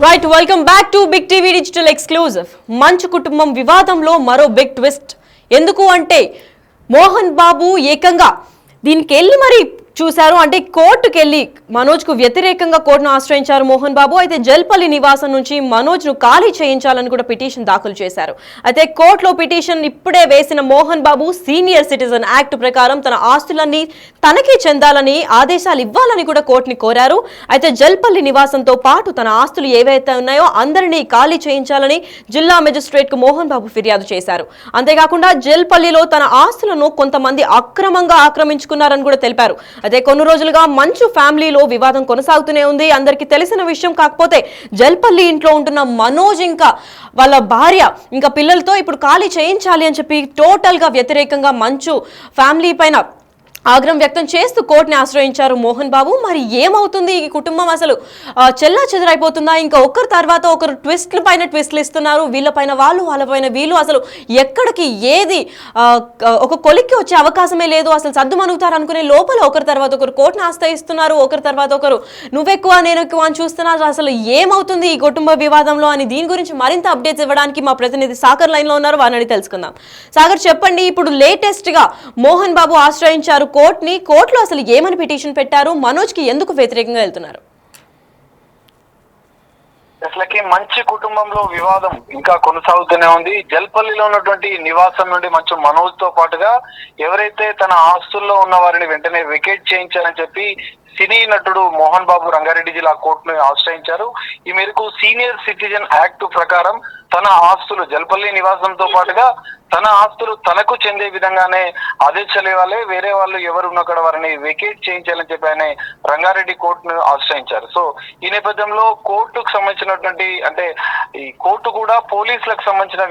Right welcome back to big TV digital exclusive. Manchu కుటుంబం వివాదంలో మరో బిగ్ ట్విస్ట్. ఎందుకు అంటే మోహన్ బాబు ఏకంగా దీనికి వెళ్ళి మరి చూశారు. అంటే కోర్టుకు వెళ్ళి మనోజ్ కు వ్యతిరేకంగా కోర్టును ఆశ్రయించారు మోహన్ బాబు. అయితే జల్పల్లి నివాసం నుంచి మనోజ్ ను ఖాళీ చేయించాలని కూడా పిటిషన్ దాఖలు చేశారు. అయితే కోర్టులో పిటిషన్ ఇప్పుడే వేసిన Mohan Babu senior citizen act ప్రకారం తన ఆస్తులన్నీ తనకే చెందాలని ఆదేశాలు ఇవ్వాలని కూడా కోర్టుని కోరారు. అయితే జల్పల్లి నివాసంతో పాటు తన ఆస్తులు ఏవైతే ఉన్నాయో అందరినీ ఖాళీ చేయించాలని జిల్లా మెజిస్ట్రేట్ కు మోహన్ బాబు ఫిర్యాదు చేశారు. అంతేకాకుండా జల్పల్లిలో తన ఆస్తులను కొంతమంది అక్రమంగా ఆక్రమించుకున్నారని కూడా తెలిపారు. అదే కొన్ని రోజులుగా మంచు ఫ్యామిలీలో వివాదం కొనసాగుతూనే ఉంది. అందరికీ తెలిసిన విషయం. కాకపోతే జల్పల్లి ఇంట్లో ఉంటున్న మనోజ్ ఇంకా వాళ్ళ భార్య ఇంకా పిల్లలతో ఇప్పుడు ఖాళీ చేయించాలి అని చెప్పి టోటల్ గా వ్యతిరేకంగా మంచు ఫ్యామిలీ పైన ఆగ్రహం వ్యక్తం చేస్తూ కోర్టుని ఆశ్రయించారు మోహన్ బాబు. మరి ఏమవుతుంది ఈ కుటుంబం? అసలు చెల్లా చెదరైపోతుందా? ఇంకా ఒకరి తర్వాత ఒకరు ట్విస్ట్ల పైన ట్విస్ట్లు ఇస్తున్నారు. వీళ్ళపైన వాళ్ళు, వాళ్ళపైన వీళ్ళు. అసలు ఎక్కడికి ఏది ఒక కొలిక్కి వచ్చే అవకాశమే లేదు. అసలు సర్దుమణుగుతారు అనుకునే లోపల ఒకరి తర్వాత ఒకరు కోర్టుని ఆశ్రయిస్తున్నారు. ఒకరి తర్వాత ఒకరు నువ్వెక్కువ నేను ఎక్కువ అని చూస్తున్నారు. అసలు ఏమవుతుంది ఈ కుటుంబ వివాదంలో అని దీని గురించి మరింత అప్డేట్స్ ఇవ్వడానికి మా ప్రతినిధి సాగర్ లైన్ లో ఉన్నారు. వారిని తెలుసుకుందాం. సాగర్, చెప్పండి, ఇప్పుడు లేటెస్ట్ గా మోహన్ బాబు ఆశ్రయించారు కోర్టులో అసలు ఏమని పిటిషన్ పెట్టారు? మనోజ్ కి ఎందుకు వ్యతిరేకంగా వెళ్తున్నారు? అసలుకి మంచి కుటుంబంలో వివాదం ఇంకా కొనసాగుతూనే ఉంది. జల్పల్లిలో ఉన్నటువంటి నివాసం నుండి మంచు మనోజ్ తో పాటుగా ఎవరైతే తన ఆస్తుల్లో ఉన్న వారిని వెంటనే వెకేట్ చేయించారని చెప్పి సినీ నటుడు మోహన్ బాబు రంగారెడ్డి జిల్లా కోర్టును ఆశ్రయించారు. ఈ మేరకు సీనియర్ సిటిజన్ యాక్ట్ ప్రకారం తన ఆస్తులు జల్పల్లి నివాసంతో పాటుగా తన ఆస్తులు తనకు చెందే విధంగానే ఆదేశాలు ఇవ్వాలి, వేరే వాళ్ళు ఎవరు ఉన్నక్కడ వారిని వెకేట్ చేయించాలని చెప్పి ఆయన రంగారెడ్డి కోర్టును ఆశ్రయించారు. సో ఈ నేపథ్యంలో కోర్టుకు సంబంధించినటువంటి అంటే ఈ కోర్టు కూడా పోలీసులకు సంబంధించిన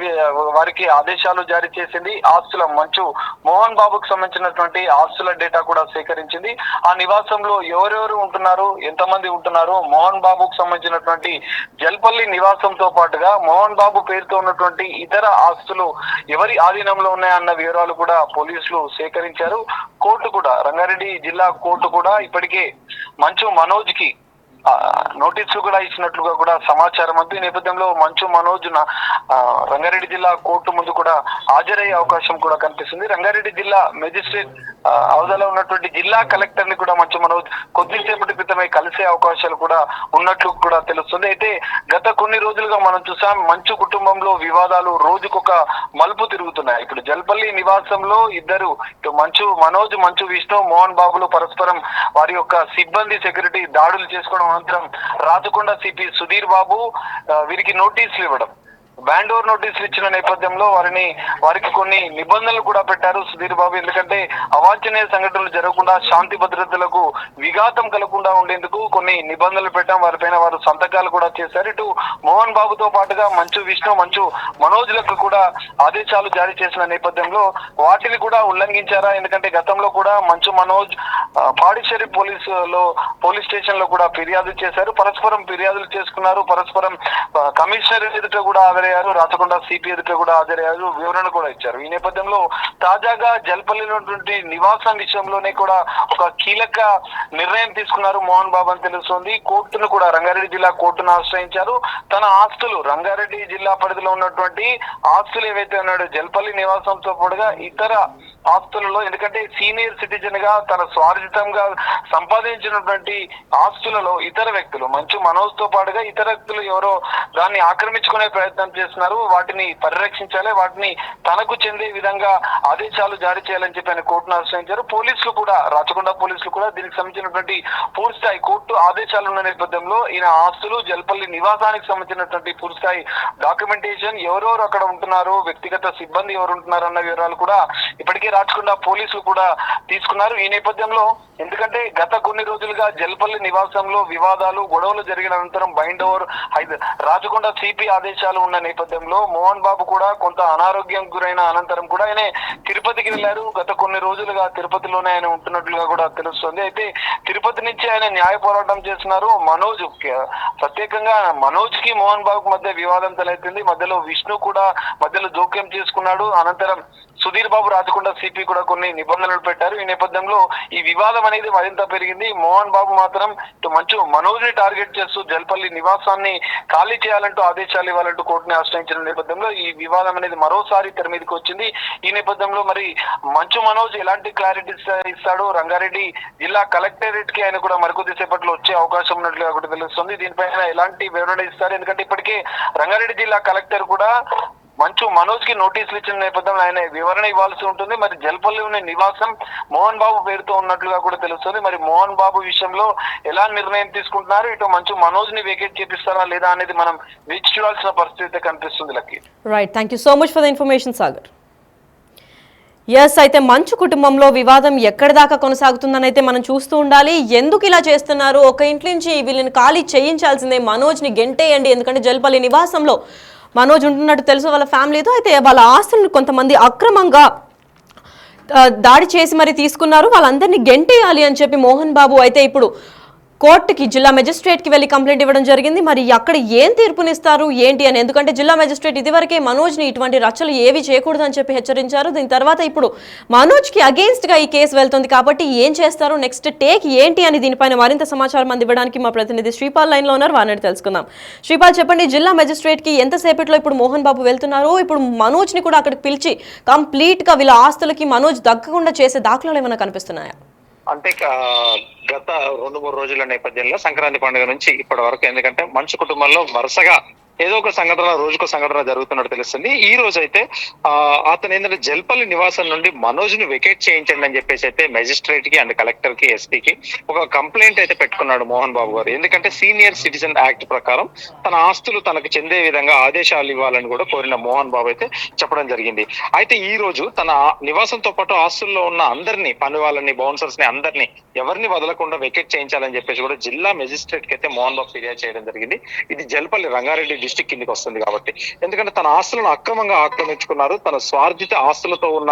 వారికి ఆదేశాలు జారీ చేసింది. ఆస్తుల మంచు మోహన్ బాబుకు సంబంధించినటువంటి ఆస్తుల డేటా కూడా సేకరించింది. ఆ నివాసంలో ఎవరెవరు ఉంటున్నారు, ఎంతమంది ఉంటున్నారు, మోహన్ బాబుకు సంబంధించినటువంటి జల్పల్లి నివాసంతో పాటుగా మోహన్ బాబు పేరుతో ఉన్నటువంటి ఇతర ఆస్తులు ఎవరి ఆధీనంలో ఉన్నాయన్న వివరాలు కూడా పోలీసులు సేకరించారు. కోర్టు కూడా రంగారెడ్డి జిల్లా కోర్టు కూడా ఇప్పటికే మంచు మనోజ్ కి నోటీసులు కూడా ఇచ్చినట్లుగా కూడా సమాచారం ఉంది. ఈ నేపథ్యంలో మంచు మనోజ్ రంగారెడ్డి జిల్లా కోర్టు ముందు కూడా హాజరయ్యే అవకాశం కూడా కనిపిస్తుంది. రంగారెడ్డి జిల్లా మెజిస్ట్రేట్ హోదాలో ఉన్నటువంటి జిల్లా కలెక్టర్ ని కూడా మంచు మనోజ్ కొద్దిసేపటి క్రితమే కలిసే అవకాశాలు కూడా ఉన్నట్లు కూడా తెలుస్తుంది. అయితే గత కొన్ని రోజులుగా మనం చూసాం మంచు కుటుంబంలో వివాదాలు రోజుకొక మలుపు తిరుగుతున్నాయి. ఇప్పుడు జల్పల్లి నివాసంలో ఇద్దరు మంచు మనోజ్, మంచు విష్ణు, మోహన్ బాబులు పరస్పరం వారి యొక్క సిబ్బంది సెక్యూరిటీ దాడులు చేసుకోవడం అనంతరం రాచకొండ సిపి సుధీర్ బాబు వీరికి నోటీసులు ఇవ్వడం, బ్యాండ్ ఓవర్ నోటీసులు ఇచ్చిన నేపథ్యంలో వారికి కొన్ని నిబంధనలు కూడా పెట్టారు సుధీర్ బాబు. ఎందుకంటే అవాంఛనీయ సంఘటనలు జరగకుండా శాంతి భద్రతలకు విఘాతం కలగకుండా ఉండేందుకు కొన్ని నిబంధనలు పెట్టాం. వారిపైన వారు సంతకాలు కూడా చేశారు. ఇటు మోహన్ బాబుతో పాటుగా మంచు విష్ణు, మంచు మనోజ్లకు కూడా ఆదేశాలు జారీ చేసిన నేపథ్యంలో వాటిని కూడా ఉల్లంఘించారా? ఎందుకంటే గతంలో కూడా మంచు మనోజ్ పాడిచేరి పోలీస్ స్టేషన్ లో కూడా ఫిర్యాదు చేశారు. పరస్పరం ఫిర్యాదులు చేసుకున్నారు. పరస్పరం కమిషనర్ ఎదుట కూడా హాజరయ్యారు, రాచకొండ సిపి ఎదుట కూడా హాజరయ్యారు, వివరణ కూడా ఇచ్చారు. ఈ నేపథ్యంలో తాజాగా జల్పల్లిలో నివాసం విషయంలోనే కూడా ఒక కీలక నిర్ణయం తీసుకున్నారు మోహన్ బాబు అని తెలుస్తోంది. కోర్టును కూడా రంగారెడ్డి జిల్లా కోర్టును ఆశ్రయించారు. తన ఆస్తులు రంగారెడ్డి జిల్లా పరిధిలో ఉన్నటువంటి ఆస్తులు ఏవైతే ఉన్నాయో జల్పల్లి నివాసంతో పాటుగా ఇతర ఆస్తులలో, ఎందుకంటే సీనియర్ సిటిజన్ గా తన స్వార్జితంగా సంపాదించినటువంటి ఆస్తులలో ఇతర వ్యక్తులు మంచు మనోజ్ తో పాటుగా ఇతర వ్యక్తులు ఎవరో దాన్ని ఆక్రమించుకునే ప్రయత్నం చేస్తున్నారు. వాటిని పరిరక్షించాలి, వాటిని తనకు చెందే విధంగా ఆదేశాలు జారీ చేయాలని చెప్పి ఆయన కోర్టును ఆశ్రయించారు. పోలీసులు కూడా, రాచకొండ పోలీసులు కూడా దీనికి సంబంధించినటువంటి పూర్తిస్థాయి కోర్టు ఆదేశాలు ఉన్న నేపథ్యంలో ఈయన ఆస్తులు, జల్పల్లి నివాసానికి సంబంధించినటువంటి పూర్తిస్థాయి డాక్యుమెంటేషన్, ఎవరెవరు అక్కడ ఉంటున్నారు, వ్యక్తిగత సిబ్బంది ఎవరు ఉంటున్నారు అన్న వివరాలు కూడా ఇప్పటికే రాచకొండ పోలీసులు కూడా తీసుకున్నారు. ఈ నేపథ్యంలో ఎందుకంటే గత కొన్ని రోజులుగా జల్పల్లి నివాసంలో వివాదాలు, గొడవలు జరిగిన అనంతరం బైండ్ ఓవర్ రాచకొండ సిపి ఆదేశాలు ఉన్న నేపథ్యంలో మోహన్ బాబు కూడా కొంత అనారోగ్యం గురైన అనంతరం కూడా ఆయన తిరుపతికి వెళ్లారు. గత కొన్ని రోజులుగా తిరుపతిలోనే ఆయన ఉంటున్నట్లుగా కూడా తెలుస్తుంది. అయితే తిరుపతి నుంచి ఆయన న్యాయ పోరాటం పోరాటం చేస్తున్నారు. మనోజ్ ప్రత్యేకంగా మనోజ్ కి మోహన్ బాబుకి మధ్య వివాదం తలెత్తింది. మధ్యలో విష్ణు కూడా మధ్యలో జోక్యం చేసుకున్నాడు. అనంతరం సుధీర్ బాబు రాచకొండ సిపి కూడా కొన్ని నిబంధనలు పెట్టారు. ఈ నేపథ్యంలో ఈ వివాదం అనేది మరింత పెరిగింది. మోహన్ బాబు మాత్రం మంచు మనోజ్ ని టార్గెట్ చేస్తూ జల్పల్లి నివాసాన్ని ఖాళీ చేయాలంటూ ఆదేశాలు ఇవ్వాలంటూ కోర్టుని ఆశ్రయించిన నేపథ్యంలో ఈ వివాదం అనేది మరోసారి తెర మీదకి వచ్చింది. ఈ నేపథ్యంలో మరి మంచు మనోజ్ ఎలాంటి క్లారిటీ ఇస్తాడు? రంగారెడ్డి జిల్లా కలెక్టరేట్ కి ఆయన కూడా మరికొద్ది సేపట్లో వచ్చే అవకాశం ఉన్నట్లుగా కూడా తెలుస్తుంది. దీనిపైన ఎలాంటి వివరణ ఇస్తారు? ఎందుకంటే ఇప్పటికే రంగారెడ్డి జిల్లా కలెక్టర్ కూడా మంచు మనోజ్ కి నోటీసులు ఇచ్చిన నేపథ్యంలో ఆయన వివరణ ఇవ్వాల్సి ఉంటుంది. మరి జల్పల్లి ఉన్న నివాసం మోహన్ బాబు పేరుతో ఉన్నట్లుగా కూడా తెలుస్తుంది. మరి మోహన్ బాబు విషయంలో ఎలా నిర్ణయం తీసుకుంటున్నారు? ఇటు మంచు మనోజ్ ని వేకేట్ చేపిస్తారా లేదా అనేది మనం వేచి చూడాల్సిన పరిస్థితి కనిపిస్తుంది. Lucky. Right, thank you so much for the information Sagar. Yes, అయితే మంచు కుటుంబంలో వివాదం ఎక్కడి దాకా కొనసాగుతుందని అయితే మనం చూస్తూ ఉండాలి. ఎందుకు ఇలా చేస్తున్నారు? ఒక ఇంటి నుంచి వీళ్ళని ఖాళీ చేయించాల్సిందే, మనోజ్ని గెంటేయండి. ఎందుకంటే జల్పల్లి నివాసంలో మనోజ్ ఉంటున్నట్టు తెలుసు వాళ్ళ ఫ్యామిలీతో. అయితే వాళ్ళ ఆస్తులను కొంతమంది అక్రమంగా దాడి చేసి మరి తీసుకున్నారు, వాళ్ళందరినీ గెంటేయాలి అని చెప్పి మోహన్ బాబు అయితే ఇప్పుడు కోర్టుకి జిల్లా మెజిస్ట్రేట్కి వెళ్ళి కంప్లైంట్ ఇవ్వడం జరిగింది. మరి అక్కడ ఏం తీర్పునిస్తారు ఏంటి అని, ఎందుకంటే జిల్లా మెజిస్ట్రేట్ ఇదివరకే మనోజ్ని ఇటువంటి రచ్చలు ఏవి చేయకూడదని చెప్పి హెచ్చరించారు. దీని తర్వాత ఇప్పుడు మనోజ్కి అగేన్స్ట్గా ఈ కేసు వెళ్తుంది కాబట్టి ఏం చేస్తారు, నెక్స్ట్ టేక్ ఏంటి అని దీనిపైన మరింత సమాచారం అందివ్వడానికి మా ప్రతినిధి శ్రీపాల్ లైన్లో ఉన్నారు. వారిని తెలుసుకుందాం. శ్రీపాల్, చెప్పండి, జిల్లా మెజిస్ట్రేట్కి ఎంతసేపట్లో ఇప్పుడు మోహన్ బాబు వెళ్తున్నారు? ఇప్పుడు మనోజ్ని కూడా అక్కడికి పిలిచి కంప్లీట్గా వీళ్ళ ఆస్తులకి మనోజ్ దక్కకుండా చేసే దాఖలాలు ఏమైనా కనిపిస్తున్నాయా? అంటే గత 2-3 రోజుల నేపథ్యంలో సంక్రాంతి పండుగ నుంచి ఇప్పటి వరకు, ఎందుకంటే మంచు కుటుంబంలో వరుసగా ఏదో ఒక సంఘటన, రోజుకో సంఘటన జరుగుతున్నట్టు తెలుస్తుంది. ఈ రోజు అయితే అతను ఏంటంటే జల్పల్లి నివాసం నుండి మనోజ్ ని వెకేట్ చేయించండి అని చెప్పేసి అయితే మెజిస్ట్రేట్ కి అండ్ కలెక్టర్ కి, ఎస్పీకి ఒక కంప్లైంట్ అయితే పెట్టుకున్నాడు మోహన్ బాబు గారు. ఎందుకంటే సీనియర్ సిటిజన్ యాక్ట్ ప్రకారం తన ఆస్తులు తనకు చెందే విధంగా ఆదేశాలు ఇవ్వాలని కూడా కోరిన మోహన్ బాబు అయితే చెప్పడం జరిగింది. అయితే ఈ రోజు తన నివాసంతో పాటు ఆస్తుల్లో ఉన్న అందరినీ, పని వాళ్ళని, బౌన్సర్స్ ని, అందరినీ ఎవరిని వదలకుండా వెకేట్ చేయించాలని చెప్పేసి కూడా జిల్లా మెజిస్ట్రేట్ కి అయితే మోహన్ బాబు ఫిర్యాదు చేయడం జరిగింది. ఇది జల్పల్లి రంగారెడ్డి డిస్టిక్ కిందికి వస్తుంది కాబట్టి, ఎందుకంటే తన ఆస్తులను అక్రమంగా ఆక్రమించుకున్నారు. తన స్వార్జిత ఆస్తులతో ఉన్న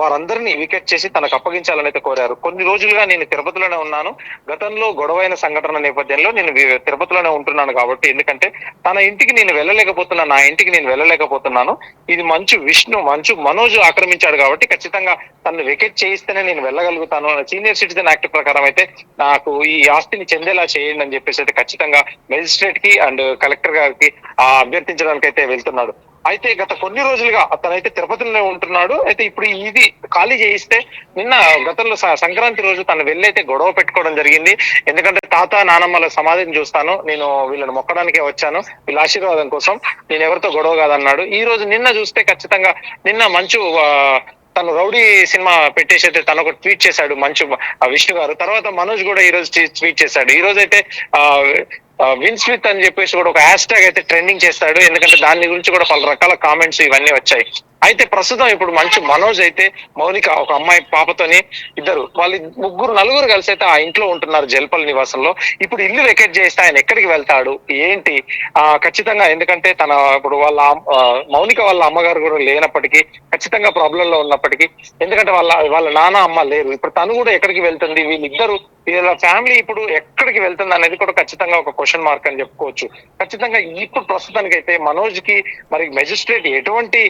వారందరినీ వికెట్ చేసి తనకు అప్పగించాలని అయితే కోరారు. కొన్ని రోజులుగా నేను తిరుపతిలోనే ఉన్నాను, గతంలో గొడవైన సంఘటన నేపథ్యంలో నేను తిరుపతిలోనే ఉంటున్నాను కాబట్టి, ఎందుకంటే తన ఇంటికి నేను వెళ్ళలేకపోతున్నాను, నా ఇంటికి నేను వెళ్ళలేకపోతున్నాను, ఇది మంచు మనోజ్ ఆక్రమించాడు కాబట్టి ఖచ్చితంగా తనను వెకెట్ చేయిస్తేనే నేను వెళ్ళగలుగుతాను. సీనియర్ సిటిజన్ యాక్ట్ ప్రకారం అయితే నాకు ఈ ఆస్తిని చెందేలా చేయండి అని చెప్పేసి అయితే ఖచ్చితంగా మెజిస్ట్రేట్ కి అండ్ కలెక్టర్ గారికి అభ్యర్థించడానికి అయితే వెళ్తున్నాడు. అయితే గత కొన్ని రోజులుగా అతనైతే తిరుపతిలోనే ఉంటున్నాడు. అయితే ఇప్పుడు ఇది ఖాళీ చేయిస్తే, నిన్న గతంలో సంక్రాంతి రోజు తను వెళ్ళైతే గొడవ పెట్టుకోవడం జరిగింది. ఎందుకంటే తాత నానమ్మల సమాధిని చూస్తాను, నేను వీళ్ళని మొక్కడానికే వచ్చాను, వీళ్ళ ఆశీర్వాదం కోసం, నేను ఎవరితో గొడవ కాదన్నాడు. ఈ రోజు నిన్న చూస్తే ఖచ్చితంగా నిన్న మంచు తను రౌడీ సినిమా పెట్టేసి అయితే తను ఒక ట్వీట్ చేశాడు మంచు విష్ణు గారు. తర్వాత మనోజ్ కూడా ఈ రోజు ట్వీట్ చేశాడు. ఈ రోజు అయితే విన్ స్మిత్ అని చెప్పేసి కూడా ఒక హ్యాష్ ట్యాగ్ అయితే ట్రెండింగ్ చేస్తాడు. ఎందుకంటే దాని గురించి కూడా పలు రకాల కామెంట్స్ ఇవన్నీ వచ్చాయి. అయితే ప్రస్తుతం ఇప్పుడు మంచు మనోజ్ అయితే మౌనిక, ఒక అమ్మాయి పాపతోని, వాళ్ళు నలుగురు కలిసి అయితే ఆ ఇంట్లో ఉంటున్నారు జల్పల్లి నివాసంలో. ఇప్పుడు ఇల్లు వెకేట్ చేస్తే ఆయన ఎక్కడికి వెళ్తాడు ఏంటి? ఖచ్చితంగా, ఎందుకంటే ఇప్పుడు వాళ్ళ మౌనిక వాళ్ళ అమ్మగారు కూడా లేనప్పటికీ, ఖచ్చితంగా ప్రాబ్లం లో ఉన్నప్పటికీ, ఎందుకంటే వాళ్ళ నాన్న అమ్మ లేరు, ఇప్పుడు తను కూడా ఎక్కడికి వెళ్తుంది, వీళ్ళ ఫ్యామిలీ ఇప్పుడు ఎక్కడికి వెళ్తుంది అనేది కూడా ఖచ్చితంగా ఒక క్వశ్చన్ మార్క్ అని చెప్పుకోవచ్చు. ఖచ్చితంగా ఇప్పుడు ప్రస్తుతానికి అయితే మనోజ్ కి మరి మెజిస్ట్రేట్ ఎటువంటి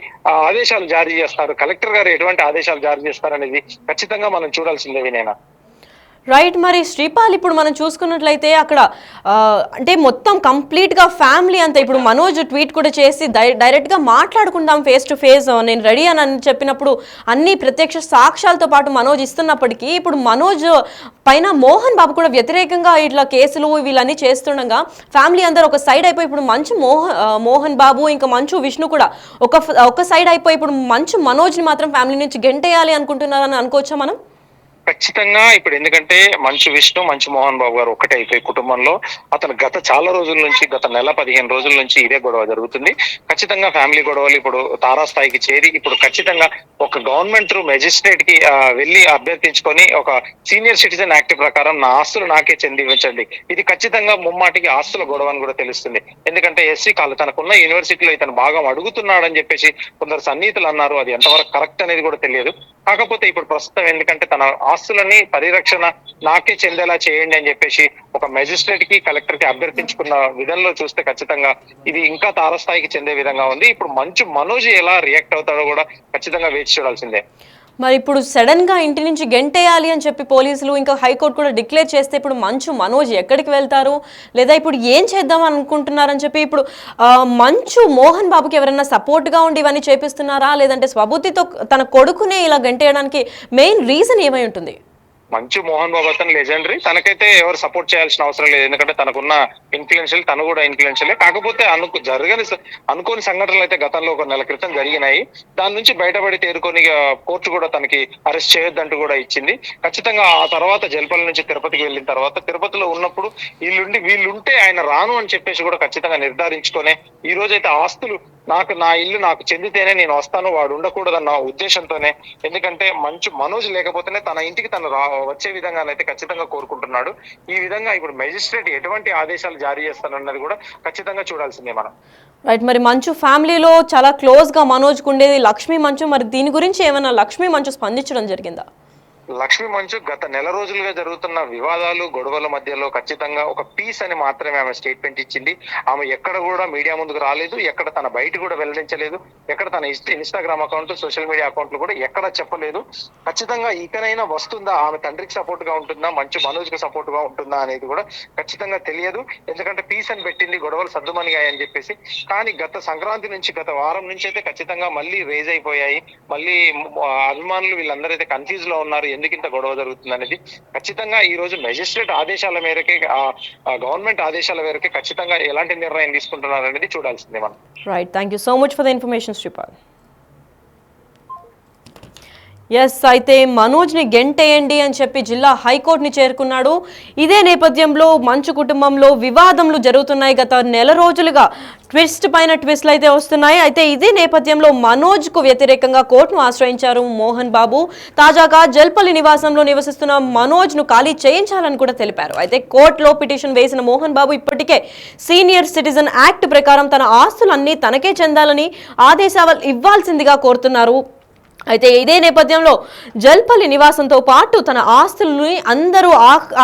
ఆదేశాలు జారీ చేస్తారు, కలెక్టర్ గారు ఎటువంటి ఆదేశాలు జారీ చేస్తారు అనేది ఖచ్చితంగా మనం చూడాల్సిందే వినేనా. రైట్, మరి శ్రీపాల్, ఇప్పుడు మనం చూసుకున్నట్లయితే అక్కడ అంటే మొత్తం కంప్లీట్గా ఫ్యామిలీ అంతా, ఇప్పుడు మనోజ్ ట్వీట్ కూడా చేసి డైరెక్ట్గా మాట్లాడుకుందాం ఫేస్ టు ఫేస్, నేను రెడీ అని చెప్పినప్పుడు అన్ని ప్రత్యక్ష సాక్ష్యాలతో పాటు మనోజ్ ఇస్తున్నప్పటికీ, ఇప్పుడు మనోజ్ పైన మోహన్ బాబు కూడా వ్యతిరేకంగా ఇట్లా కేసులు వీళ్ళన్నీ చేస్తుండగా ఫ్యామిలీ అందరూ ఒక సైడ్ అయిపోయి, ఇప్పుడు మోహన్ బాబు ఇంకా మంచు విష్ణు కూడా ఒక సైడ్ అయిపోయి, ఇప్పుడు మంచు మనోజ్ని మాత్రం ఫ్యామిలీ నుంచి గెంటేయాలి అనుకుంటున్నారని అనుకోవచ్చా మనం? ఖచ్చితంగా. ఇప్పుడు ఎందుకంటే మంచు విష్ణు, మంచు మోహన్ బాబు గారు ఒకటే అయిపోయి కుటుంబంలో అతను గత చాలా రోజుల నుంచి, గత నెల 15 రోజుల నుంచి ఇదే గొడవ జరుగుతుంది. ఖచ్చితంగా ఫ్యామిలీ గొడవలు ఇప్పుడు తారాస్థాయికి చేరి, ఇప్పుడు ఖచ్చితంగా ఒక గవర్నమెంట్ త్రూ మెజిస్ట్రేట్ కి వెళ్ళి అభ్యర్థించుకొని ఒక సీనియర్ సిటిజన్ యాక్ట్ ప్రకారం నా ఆస్తులు నాకే చెందించండి, ఇది ఖచ్చితంగా ముమ్మాటికి ఆస్తుల గొడవ అని కూడా తెలుస్తుంది. ఎందుకంటే ఎస్సీ కాలు తనకున్న యూనివర్సిటీలో ఇతను భాగం అడుగుతున్నాడని చెప్పేసి కొందరు సన్నిహితులు అన్నారు. అది ఎంతవరకు కరెక్ట్ అనేది కూడా తెలియదు. కాకపోతే ఇప్పుడు ప్రస్తుతం ఎందుకంటే తన ఆస్తులని పరిరక్షణ నాకే చెందేలా చేయండి అని చెప్పేసి ఒక మెజిస్ట్రేట్ కి కలెక్టర్ కి అభ్యర్థించుకున్న విధంలో చూస్తే ఖచ్చితంగా ఇది ఇంకా తారస్థాయికి చెందే విధంగా ఉంది. ఇప్పుడు మంచు మనోజ్ ఎలా రియాక్ట్ అవుతాడో కూడా ఖచ్చితంగా వేచి చూడాల్సిందే. మరి ఇప్పుడు సడన్ గా ఇంటి నుంచి గెంటేయాలి అని చెప్పి పోలీసులు ఇంకా హైకోర్టు కూడా డిక్లేర్ చేస్తే ఇప్పుడు మంచు మనోజ్ ఎక్కడికి వెళ్తారు, లేదా ఇప్పుడు ఏం చేద్దాం అనుకుంటున్నారని చెప్పి ఇప్పుడు మంచు మోహన్ బాబుకి ఎవరైనా సపోర్ట్ గా ఉండి ఇవన్నీ చేపిస్తున్నారా, లేదంటే స్వబుద్ధితో తన కొడుకునే ఇలా గెంటేయడానికి మెయిన్ రీజన్ ఏమై ఉంటుంది? మంచు మోహన్ బాబు అతను లెజెండరీ, తనకైతే ఎవరు సపోర్ట్ చేయాల్సిన అవసరం లేదు. ఎందుకంటే తనకున్న ఇన్ఫ్లుయెన్షియల్, తను కూడా ఇన్ఫ్లుయెన్షియలే. కాకపోతే అనుకోని సంఘటనలు అయితే గతంలో ఒక నెల క్రితం జరిగినాయి. దాని నుంచి బయటపడి తేరుకొని కోర్టు కూడా తనకి అరెస్ట్ చేయొద్దంటూ కూడా ఇచ్చింది. ఖచ్చితంగా ఆ తర్వాత జల్పల్లి నుంచి తిరుపతికి వెళ్ళిన తర్వాత తిరుపతిలో ఉన్నప్పుడు వీళ్ళుంటే ఆయన రాను అని చెప్పేసి కూడా ఖచ్చితంగా నిర్ధారించుకొని ఈ రోజైతే ఆస్తులు నా ఇల్లు నాకు చెందితేనే నేను వస్తాను, వాడు ఉండకూడదన్న ఉద్దేశంతోనే, ఎందుకంటే మంచు మనోజ్ లేకపోతేనే తన ఇంటికి తను వచ్చే విధంగానైతే ఖచ్చితంగా కోరుకుంటున్నాడు. ఈ విధంగా ఇప్పుడు మెజిస్ట్రేట్ ఎటువంటి ఆదేశాలు జారీ చేస్తానన్నది కూడా ఖచ్చితంగా చూడాల్సిందే మనం. రైట్, మరి మంచు ఫ్యామిలీలో చాలా క్లోజ్ గా మనోజ్ కుండేది లక్ష్మీ మంచు, మరి దీని గురించి ఏమైనా లక్ష్మీ మంచు స్పందించడం జరిగిందా? లక్ష్మీ మంచు గత నెల రోజులుగా జరుగుతున్న వివాదాలు గొడవల మధ్యలో ఖచ్చితంగా ఒక పీస్ అని మాత్రమే ఆమె స్టేట్మెంట్ ఇచ్చింది. ఆమె ఎక్కడ కూడా మీడియా ముందుకు రాలేదు, ఎక్కడ తన బయట కూడా వెల్లడించలేదు, ఎక్కడ తన ఇన్స్టాగ్రామ్ అకౌంట్, సోషల్ మీడియా అకౌంట్లు కూడా ఎక్కడ చెప్పలేదు. ఖచ్చితంగా ఇకనైనా వస్తుందా, ఆమె తండ్రికి సపోర్ట్ గా ఉంటుందా, మంచు మనోజ్ కి సపోర్ట్ గా ఉంటుందా అనేది కూడా ఖచ్చితంగా తెలియదు. ఎందుకంటే పీస్ అని పెట్టింది, గొడవలు సద్దుమణిగాయని చెప్పేసి. కానీ గత సంక్రాంతి నుంచి గత వారం నుంచి అయితే ఖచ్చితంగా మళ్ళీ రేజ్ అయిపోయాయి. మళ్ళీ అభిమానులు వీళ్ళందరూ అయితే కన్ఫ్యూజ్ లో ఉన్నారు, ఎందుకు ఇంత గొడవ జరుగుతుంది అనేది. ఖచ్చితంగా ఈ రోజు మెజిస్ట్రేట్ ఆదేశాల మేరకే, గవర్నమెంట్ ఆదేశాల మేరకే ఖచ్చితంగా ఎలాంటి నిర్ణయం తీసుకుంటున్నారు అనేది చూడాల్సిందే మనం. Right, thank you so much for the information Sripal. Yes, అయితే మనోజ్ని గెంటేయండి అని చెప్పి జిల్లా హైకోర్టుని చేరుకున్నాడు. ఇదే నేపథ్యంలో మంచు కుటుంబంలో వివాదములు జరుగుతున్నాయి. గత నెల రోజులుగా ట్విస్ట్ పైన ట్విస్ట్లు అయితే వస్తున్నాయి. అయితే ఇదే నేపథ్యంలో మనోజ్కు వ్యతిరేకంగా కోర్టును ఆశ్రయించారు మోహన్ బాబు. తాజాగా జల్పల్లి నివాసంలో నివసిస్తున్న మనోజ్ను ఖాళీ చేయించాలని కూడా తెలిపారు. అయితే కోర్టులో పిటిషన్ వేసిన మోహన్ బాబు ఇప్పటికే సీనియర్ సిటిజన్ యాక్ట్ ప్రకారం తన ఆస్తులన్నీ తనకే చెందాలని ఆదేశాలు ఇవ్వాల్సిందిగా కోరుతున్నారు. అయితే ఇదే నేపథ్యంలో జల్పల్లి నివాసంతో పాటు తన ఆస్తులని అందరూ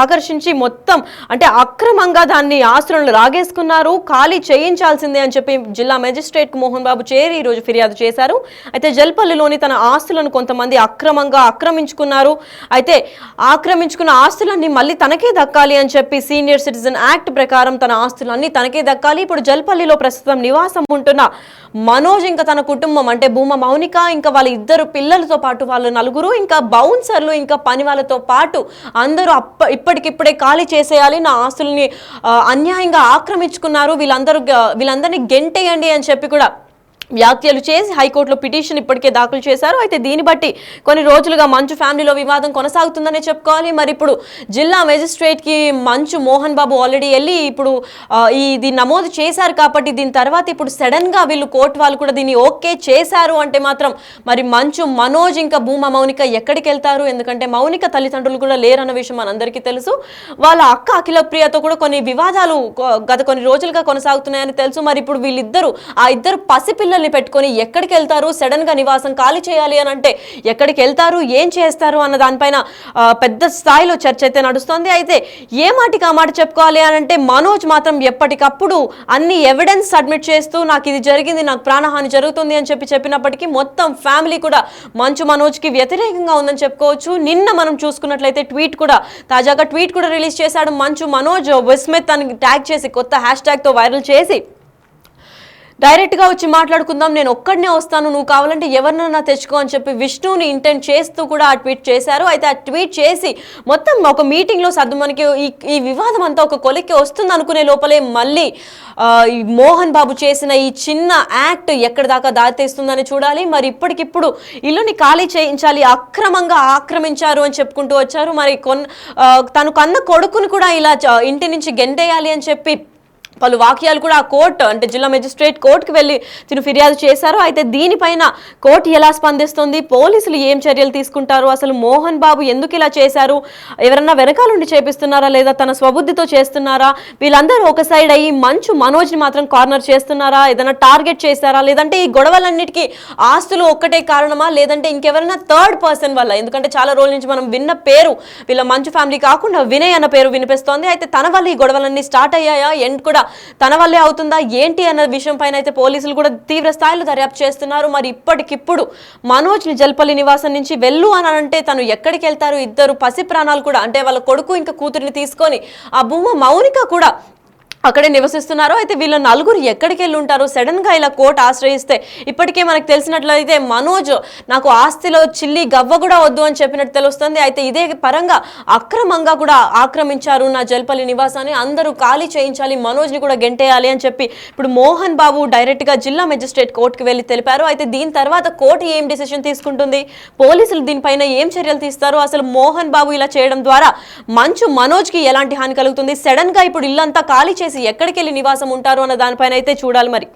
ఆకర్షించి మొత్తం అంటే అక్రమంగా దాన్ని ఆస్తులను రాగేసుకున్నారు, ఖాళీ చేయించాల్సిందే అని చెప్పి జిల్లా మెజిస్ట్రేట్ మోహన్ బాబు చేరి ఈరోజు ఫిర్యాదు చేశారు. అయితే జల్పల్లిలోని తన ఆస్తులను కొంతమంది అక్రమంగా ఆక్రమించుకున్నారు. అయితే ఆక్రమించుకున్న ఆస్తులన్నీ మళ్ళీ తనకే దక్కాలి అని చెప్పి సీనియర్ సిటిజన్ యాక్ట్ ప్రకారం తన ఆస్తులన్నీ తనకే దక్కాలి. ఇప్పుడు జల్పల్లిలో ప్రస్తుతం నివాసం ఉంటున్న మనోజ్ ఇంకా తన కుటుంబం అంటే భూమా మౌనిక ఇంకా వాళ్ళ ఇద్దరు పిల్లలతో పాటు వాళ్ళు నలుగురు ఇంకా బౌన్సర్లు ఇంకా పని వాళ్ళతో పాటు అందరూ ఇప్పటికిప్పుడే ఖాళీ చేసేయాలి, నా ఆస్తుల్ని అన్యాయంగా ఆక్రమించుకున్నారు, వీళ్ళందరినీ గెంటేయండి అని చెప్పి కూడా వ్యాఖ్యలు చేసి హైకోర్టులో పిటిషన్ ఇప్పటికే దాఖలు చేశారు. అయితే దీన్ని బట్టి కొన్ని రోజులుగా మంచు ఫ్యామిలీలో వివాదం కొనసాగుతుందనే చెప్పుకోవాలి. మరి ఇప్పుడు జిల్లా మెజిస్ట్రేట్కి మంచు మోహన్ బాబు ఆల్రెడీ వెళ్ళి ఇప్పుడు ఇది నమోదు చేశారు కాబట్టి దీని తర్వాత ఇప్పుడు సడన్గా వీళ్ళు కోర్టు వాళ్ళు కూడా దీన్ని ఓకే చేశారు అంటే మాత్రం మరి మంచు మనోజ్ ఇంకా భూమా మౌనిక ఎక్కడికి వెళ్తారు? ఎందుకంటే మౌనిక తల్లిదండ్రులు కూడా లేరన్న విషయం మనందరికీ తెలుసు. వాళ్ళ అక్క అఖిలప్రియతో కూడా కొన్ని వివాదాలు గత కొన్ని రోజులుగా కొనసాగుతున్నాయని తెలుసు. మరి ఇప్పుడు వీళ్ళిద్దరూ ఆ ఇద్దరు పసిపిల్లలు పెట్టుకొని ఎక్కడికి వెళ్తారు? సడన్ గా నివాసం ఖాళీ చేయాలి అని అంటే ఎక్కడికి వెళ్తారు, ఏం చేస్తారు అన్న దానిపైన పెద్ద స్థాయిలో చర్చ అయితే నడుస్తోంది. అయితే ఏ మాటికి ఆ మాట చెప్పుకోవాలి అని అంటే మనోజ్ మాత్రం ఎప్పటికప్పుడు అన్ని ఎవిడెన్స్ సబ్మిట్ చేస్తూ నాకు ఇది జరిగింది, నాకు ప్రాణహాని జరుగుతుంది అని చెప్పినప్పటికీ మొత్తం ఫ్యామిలీ కూడా మంచు మనోజ్కి వ్యతిరేకంగా ఉందని చెప్పుకోవచ్చు. నిన్న మనం చూసుకున్నట్లయితే తాజాగా ట్వీట్ కూడా రిలీజ్ చేశాడు మంచు మనోజ్. విస్మిత్ అని ట్యాగ్ చేసి కొత్త హ్యాష్ ట్యాగ్ తో వైరల్ చేసి డైరెక్ట్గా వచ్చి మాట్లాడుకుందాం, నేను ఒక్కడనే వస్తాను, నువ్వు కావాలంటే ఎవరినైనా తెచ్చుకో అని చెప్పి విష్ణుని ఇంటెంట్ చేస్తూ కూడా ఆ ట్వీట్ చేశారు. అయితే ఆ ట్వీట్ చేసి మొత్తం ఒక మీటింగ్లో మనకి ఈ వివాదం అంతా ఒక కొలిక్కి వస్తుంది అనుకునే లోపలే మళ్ళీ మోహన్ బాబు చేసిన ఈ చిన్న యాక్ట్ ఎక్కడి దాకా దారితీస్తుందని చూడాలి. మరి ఇప్పటికిప్పుడు ఇల్లుని ఖాళీ చేయించాలి, అక్రమంగా ఆక్రమించారు అని చెప్పుకుంటూ వచ్చారు. మరి తను కన్న కొడుకుని కూడా ఇలా ఇంటి నుంచి గెంటేయాలి అని చెప్పి పలు వాక్యాలు కూడా ఆ కోర్టు అంటే జిల్లా మెజిస్ట్రేట్ కోర్టుకు వెళ్ళి తిను ఫిర్యాదు చేశారు. అయితే దీనిపైన కోర్టు ఎలా స్పందిస్తుంది, పోలీసులు ఏం చర్యలు తీసుకుంటారు, అసలు మోహన్ బాబు ఎందుకు ఇలా చేశారు, ఎవరన్నా వెనకాలండి చేపిస్తున్నారా లేదా తన స్వబుద్ధితో చేస్తున్నారా, వీళ్ళందరూ ఒక సైడ్ అయ్యి మంచు మనోజ్ని మాత్రం కార్నర్ చేస్తున్నారా, ఏదైనా టార్గెట్ చేశారా, లేదంటే ఈ గొడవలన్నిటికీ ఆస్తులు ఒక్కటే కారణమా, లేదంటే ఇంకెవరైనా థర్డ్ పర్సన్ వల్ల, ఎందుకంటే చాలా రోజుల నుంచి మనం విన్న పేరు వీళ్ళ మంచు ఫ్యామిలీ కాకుండా వినయ్ అన్న పేరు వినిపిస్తోంది. అయితే తన వల్ల ఈ గొడవలన్నీ స్టార్ట్ అయ్యాయా, ఎండ్ కూడా తన వల్లే అవుతుందా ఏంటి అన్న విషయం పైన అయితే పోలీసులు కూడా తీవ్ర స్థాయిలో దర్యాప్తు చేస్తున్నారు. మరి ఇప్పటికిప్పుడు మనోజ్ని జల్పల్లి నివాసం నుంచి వెళ్ళు అని అంటే తను ఎక్కడికి వెళ్తారు, ఇద్దరు పసి ప్రాణాలు కూడా అంటే వాళ్ళ కొడుకు ఇంకా కూతురిని తీసుకొని ఆ భూమ మౌనిక కూడా అక్కడే నివసిస్తున్నారు. అయితే వీళ్ళ నలుగురు ఎక్కడికి వెళ్ళి ఉంటారు, సడన్ గా ఇలా కోర్టు ఆశ్రయిస్తే ఇప్పటికే మనకు తెలిసినట్లయితే మనోజ్ నాకు ఆస్తిలో చిల్లి గవ్వ కూడా వద్దు అని చెప్పినట్టు తెలుస్తుంది. అయితే ఇదే పరంగా అక్రమంగా కూడా ఆక్రమించారు నా జల్పల్లి నివాసాన్ని, అందరూ ఖాళీ చేయించాలి, మనోజ్ని కూడా గెంటేయాలి అని చెప్పి ఇప్పుడు మోహన్ బాబు డైరెక్ట్ గా జిల్లా మెజిస్ట్రేట్ కోర్టుకు వెళ్ళి తెలిపారు. అయితే దీని తర్వాత కోర్టు ఏం డిసిషన్ తీసుకుంటుంది, పోలీసులు దీనిపైన ఏం చర్యలు తీస్తారు, అసలు మోహన్ బాబు ఇలా చేయడం ద్వారా మంచు మనోజ్ కి ఎలాంటి హాని కలుగుతుంది, సడన్ గా ఇప్పుడు ఇల్లంతా ఖాళీ ఎక్కడికి వెళ్ళి నివాసం ఉంటారు అన్న దానిపైన అయితే చూడాలి మరి.